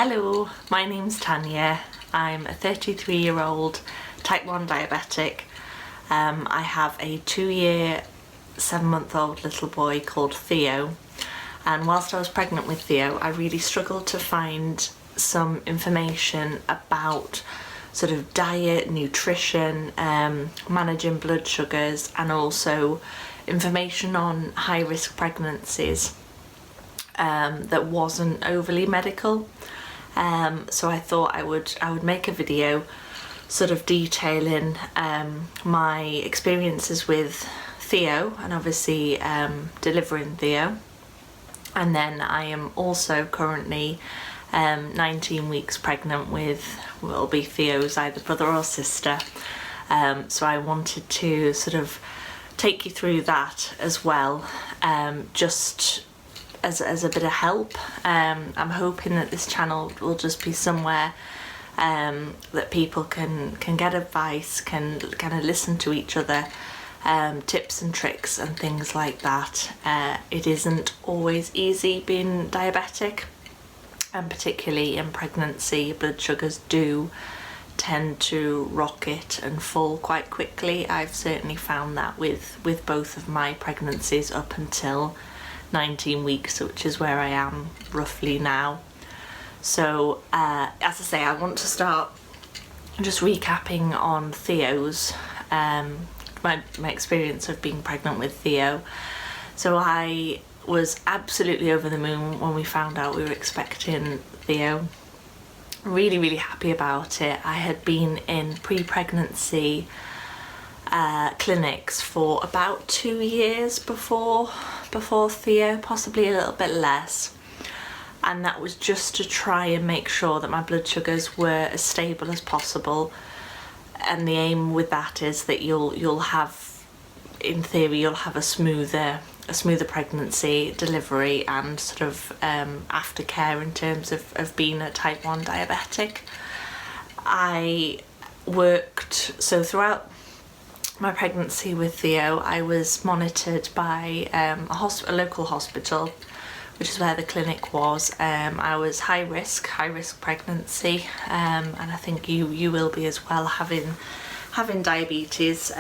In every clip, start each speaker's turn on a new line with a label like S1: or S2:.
S1: Hello, my name's Tanya. I'm a 33-year-old type 1 diabetic. I have a 2-year, 7-month-old little boy called Theo, and whilst I was pregnant with Theo I really struggled to find some information about sort of diet, nutrition, managing blood sugars, and also information on high-risk pregnancies that wasn't overly medical. So I thought I would make a video sort of detailing my experiences with Theo and obviously delivering Theo, and then I am also currently 19 weeks pregnant with what will be Theo's either brother or sister, so I wanted to sort of take you through that as well, just as a bit of help. I'm hoping that this channel will just be somewhere that people can get advice, can kind of listen to each other, tips and tricks and things like that. It isn't always easy being diabetic, and particularly in pregnancy blood sugars do tend to rocket and fall quite quickly. I've certainly found that with both of my pregnancies up until 19 weeks, which is where I am roughly now. So as I say, I want to start just recapping on Theo's, my experience of being pregnant with Theo. So I was absolutely over the moon when we found out we were expecting Theo. Really happy about it. I had been in pre-pregnancy clinics for about 2 years before Theo, possibly a little bit less, and that was just to try and make sure that my blood sugars were as stable as possible. And the aim with that is that you'll have, in theory, you'll have a smoother pregnancy, delivery, and sort of aftercare in terms of being a type 1 diabetic. I worked, so throughout my pregnancy with Theo I was monitored by a local hospital, which is where the clinic was. I was high risk pregnancy, and I think you will be as well, having diabetes,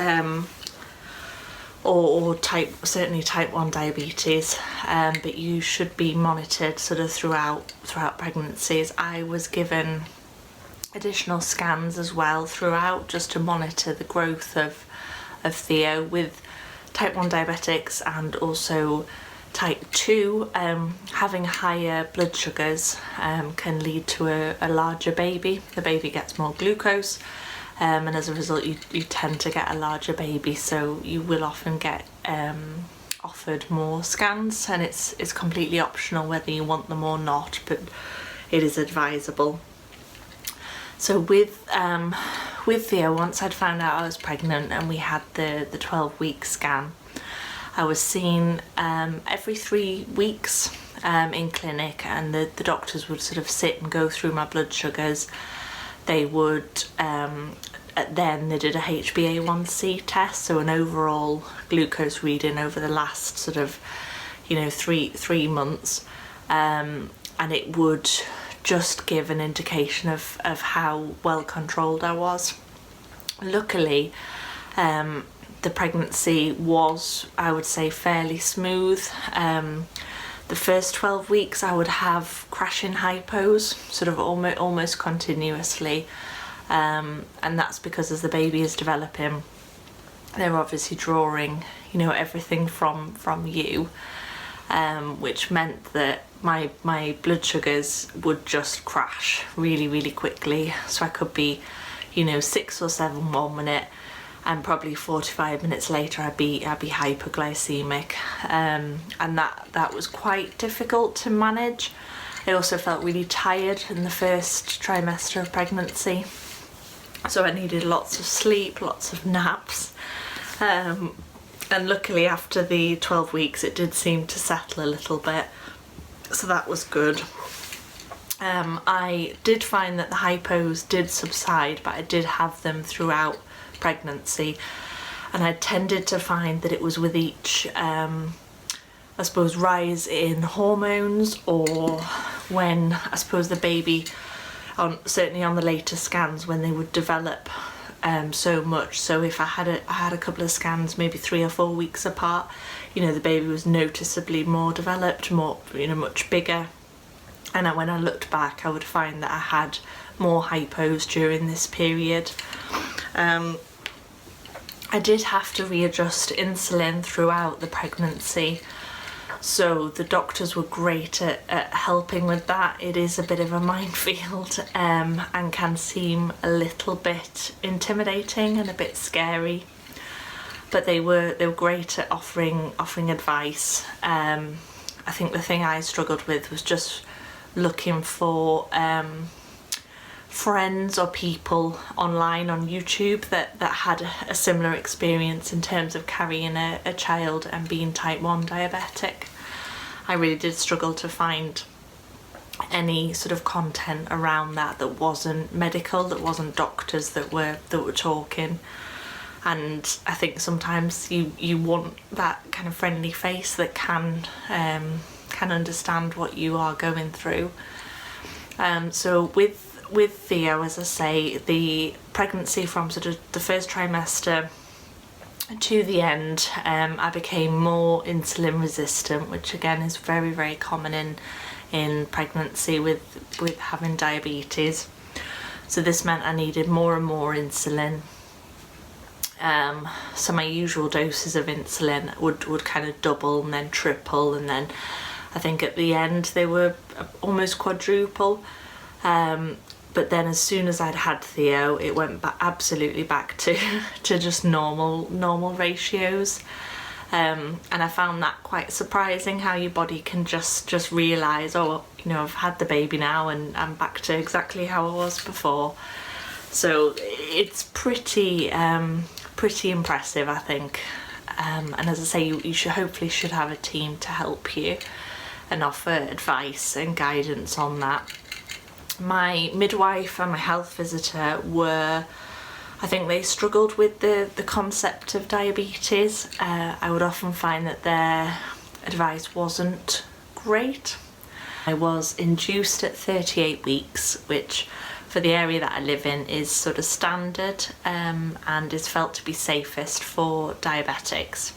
S1: or certainly type 1 diabetes, but you should be monitored sort of throughout pregnancies. I was given additional scans as well throughout, just to monitor the growth of Theo. With type 1 diabetics and also type 2, having higher blood sugars can lead to a larger baby. The baby gets more glucose, and as a result you tend to get a larger baby, so you will often get offered more scans, and it's completely optional whether you want them or not, but it is advisable. So with Theo, once I'd found out I was pregnant and we had the 12-week scan, I was seen every 3 weeks in clinic, and the doctors would sort of sit and go through my blood sugars. They would then they did a HbA1c test, so an overall glucose reading over the last sort of three months, and it would just give an indication of how well controlled I was. Luckily, the pregnancy was, I would say, fairly smooth. The first 12 weeks I would have crashing hypos, sort of almost continuously, and that's because as the baby is developing, they're obviously drawing everything from you, which meant that my blood sugars would just crash really quickly. So I could be 6 or 7 1 minute, and probably 45 minutes later I'd be hypoglycemic, and that was quite difficult to manage. I also felt really tired in the first trimester of pregnancy, so I needed lots of sleep, lots of naps, and luckily after the 12 weeks it did seem to settle a little bit, so that was good. I did find that the hypos did subside, but I did have them throughout pregnancy, and I tended to find that it was with each I suppose rise in hormones, or when I suppose the baby, certainly on the later scans, when they would develop so much. So if I had a couple of scans, maybe 3 or 4 weeks apart, you know, the baby was noticeably more developed, more, you know, much bigger. And when I looked back, I would find that I had more hypos during this period. I did have to readjust insulin throughout the pregnancy. So the doctors were great at helping with that. It is a bit of a minefield, and can seem a little bit intimidating and a bit scary. But they were great at offering advice. I think the thing I struggled with was just looking for friends or people online on YouTube that had a similar experience in terms of carrying a child and being type 1 diabetic. I really did struggle to find any sort of content around that wasn't medical, that wasn't doctors that were talking. And I think sometimes you want that kind of friendly face that can understand what you are going through. So with Theo, as I say, the pregnancy from sort of the first trimester to the end, I became more insulin resistant, which again is very, very common in pregnancy with having diabetes. So this meant I needed more and more insulin. So my usual doses of insulin would kind of double and then triple, and then I think at the end they were almost quadruple. But then as soon as I'd had Theo, it went absolutely back to just normal ratios. And I found that quite surprising, how your body can just realise, oh, you know, I've had the baby now and I'm back to exactly how I was before. So it's pretty impressive, I think. And as I say, you should hopefully have a team to help you and offer advice and guidance on that. My midwife and my health visitor I think they struggled with the concept of diabetes. I would often find that their advice wasn't great. I was induced at 38 weeks, which for the area that I live in is sort of standard, and is felt to be safest for diabetics.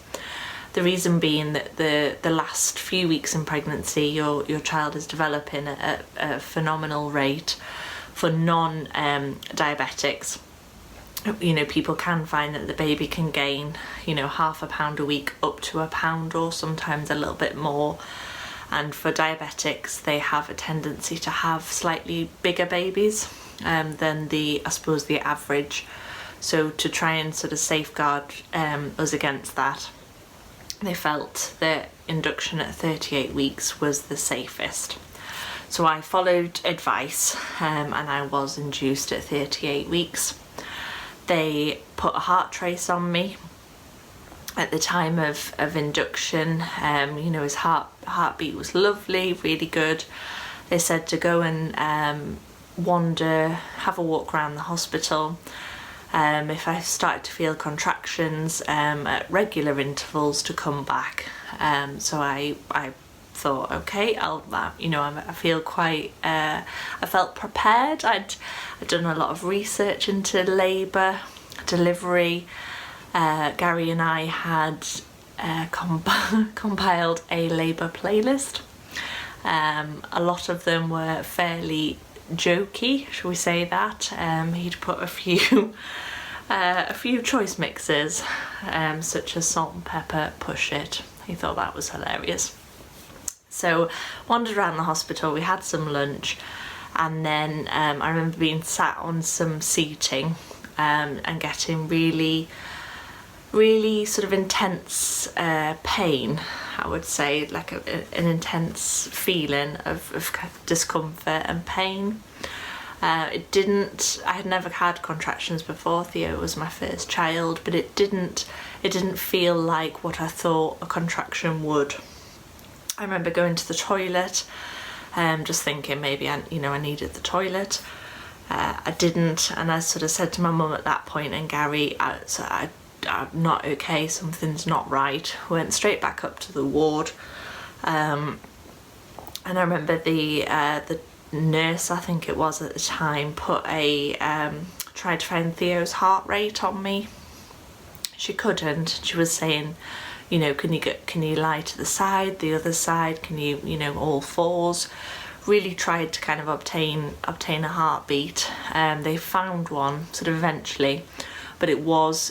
S1: The reason being that the last few weeks in pregnancy, your child is developing at a phenomenal rate. For non-diabetics, you know, people can find that the baby can gain, you know, half a pound a week up to a pound, or sometimes a little bit more. And for diabetics, they have a tendency to have slightly bigger babies than I suppose the average. So to try and sort of safeguard us against that, they felt that induction at 38 weeks was the safest. So I followed advice, and I was induced at 38 weeks. They put a heart trace on me at the time of induction. You know, his heartbeat was lovely, really good. They said to go and have a walk around the hospital. If I started to feel contractions at regular intervals, to come back. So I thought, okay, I feel quite, I felt prepared. I'd done a lot of research into labour, delivery. Gary and I had compiled a labour playlist. A lot of them were fairly jokey, shall we say that. He'd put a few choice mixes, such as Salt and Pepper, Push It. He thought that was hilarious. So wandered around the hospital, we had some lunch, and then I remember being sat on some seating and getting really sort of intense pain, I would say, like an intense feeling of discomfort and pain. I had never had contractions before. Theo was my first child, but it didn't feel like what I thought a contraction would. I remember going to the toilet, just thinking maybe I needed the toilet. I didn't, and I sort of said to my mum at that point and Gary, I'm not okay, something's not right. Went straight back up to the ward. And I remember the nurse, I think it was at the time, put a tried to find Theo's heart rate on me. She couldn't. She was saying, you know, can you lie to the side, the other side, can you, you know, all fours. Really tried to kind of obtain a heartbeat. They found one sort of eventually, but it was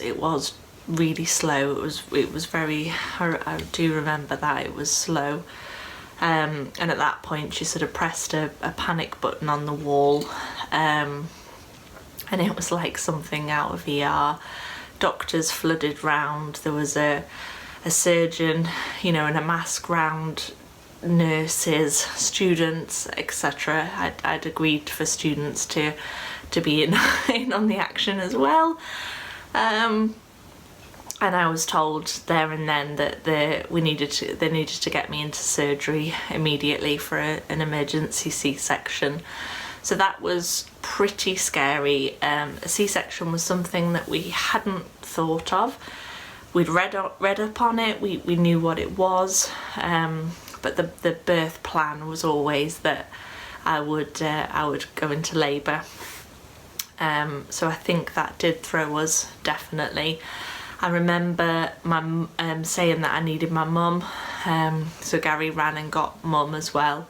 S1: really slow. It was very, I do remember that it was slow. And at that point she sort of pressed a panic button on the wall, and it was like something out of ER. Doctors flooded round. There was a surgeon, you know, in a mask round, nurses, students, etc. I'd agreed for students to be in on the action as well. And I was told there and then that they needed to get me into surgery immediately for an emergency C-section. So that was pretty scary. A C-section was something that we hadn't thought of. We'd read up on it. We knew what it was, but the birth plan was always that I would go into labour. So I think that did throw us, definitely. I remember my saying that I needed my mum, so Gary ran and got mum as well.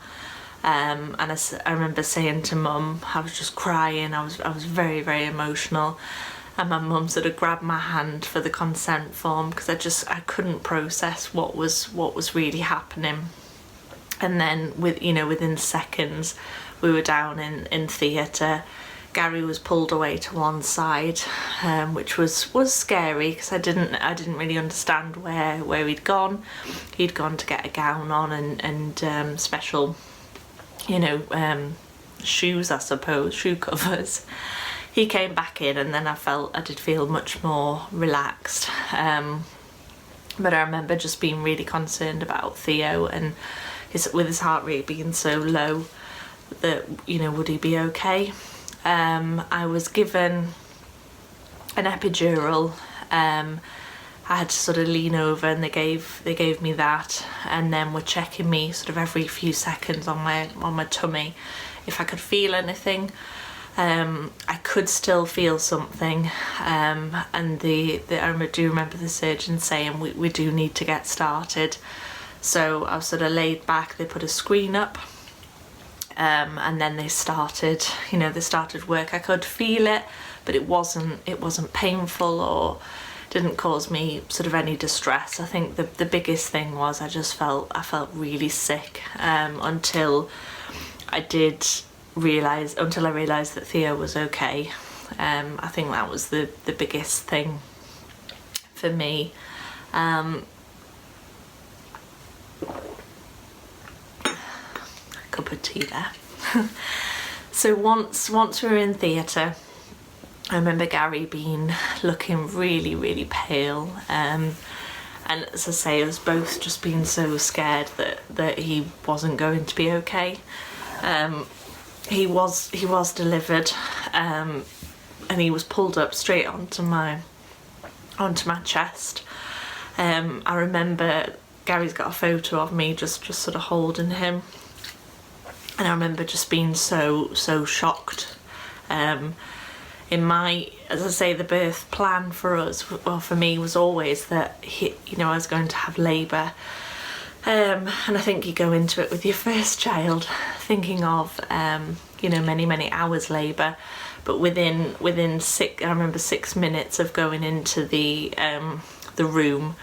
S1: And I remember saying to mum, I was just crying. I was very, very emotional, and my mum sort of grabbed my hand for the consent form because I couldn't process what was really happening. And then within seconds we were down in theatre. Gary was pulled away to one side, which was scary because I didn't really understand where he'd gone. He'd gone to get a gown on and special, shoes, I suppose, shoe covers. He came back in, and then I did feel much more relaxed. But I remember just being really concerned about Theo and with his heart rate being so low that, would he be okay? I was given an epidural. I had to sort of lean over, and they gave me that, and then were checking me sort of every few seconds on my tummy if I could feel anything. I could still feel something, and I do remember the surgeon saying we do need to get started. So I was sort of laid back. They put a screen up. And then they started work. I could feel it, but it wasn't painful or didn't cause me sort of any distress. I think the biggest thing was I felt really sick, until I realised that Theo was okay. I think that was the biggest thing for me. Cup of tea there. So once we were in theatre, I remember Gary looking really, really pale, and as I say, us both just being so scared that he wasn't going to be okay. He was delivered, and he was pulled up straight onto my chest. I remember Gary's got a photo of me just sort of holding him. And I remember just being so shocked. As I say, the birth plan for us, or for me, was always that I was going to have labour. And I think you go into it with your first child thinking of many, many hours labour, but within I remember 6 minutes of going into the room,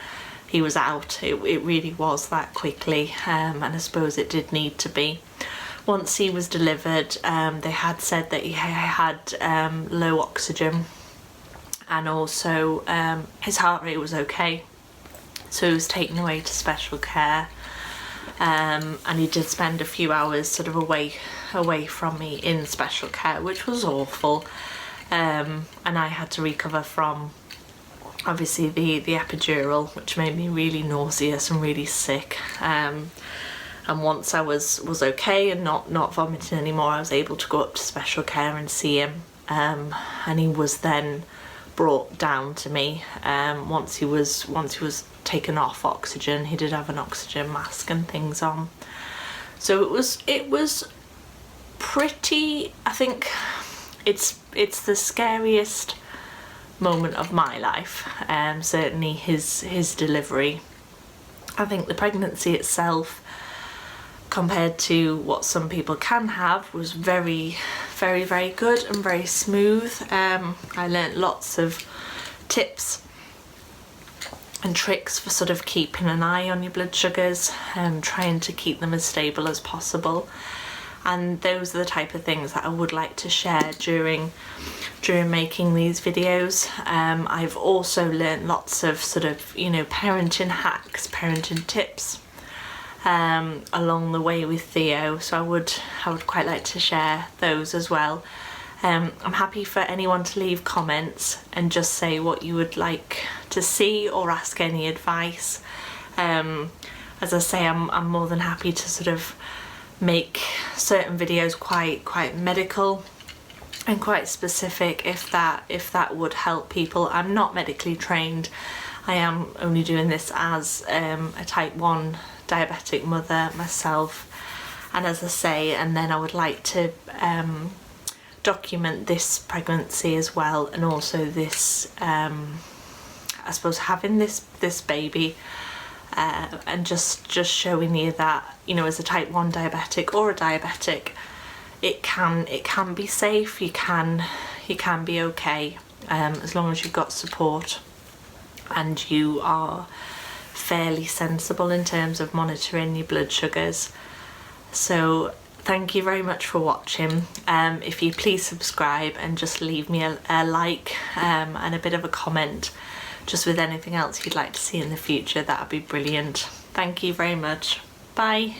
S1: he was out. It really was that quickly, and I suppose it did need to be. Once he was delivered, they had said that he had low oxygen, and also his heart rate was okay. So he was taken away to special care, and he did spend a few hours sort of away from me in special care, which was awful. And I had to recover from, obviously, the epidural, which made me really nauseous and really sick. And once I was okay and not vomiting anymore, I was able to go up to special care and see him. And he was then brought down to me. Once he was taken off oxygen, he did have an oxygen mask and things on. So it was pretty, I think it's the scariest moment of my life, certainly his delivery. I think the pregnancy itself, compared to what some people can have, was very, very, very good and very smooth. I learnt lots of tips and tricks for sort of keeping an eye on your blood sugars and trying to keep them as stable as possible. And those are the type of things that I would like to share during making these videos. I've also learnt lots of sort of, you know, parenting hacks, parenting tips along the way with Theo, so I would quite like to share those as well. I'm happy for anyone to leave comments and just say what you would like to see or ask any advice. As I say, I'm more than happy to sort of make certain videos quite medical and quite specific if that would help people. I'm not medically trained. I am only doing this as a type 1 diabetic mother myself, and as I say, and then I would like to document this pregnancy as well, and also this I suppose having this baby, and just showing you that, you know, as a type 1 diabetic or a diabetic, it can be safe. You can be okay, as long as you've got support and you are fairly sensible in terms of monitoring your blood sugars. So thank you very much for watching. If you please subscribe and just leave me a like and a bit of a comment just with anything else you'd like to see in the future, that would be brilliant. Thank you very much. Bye.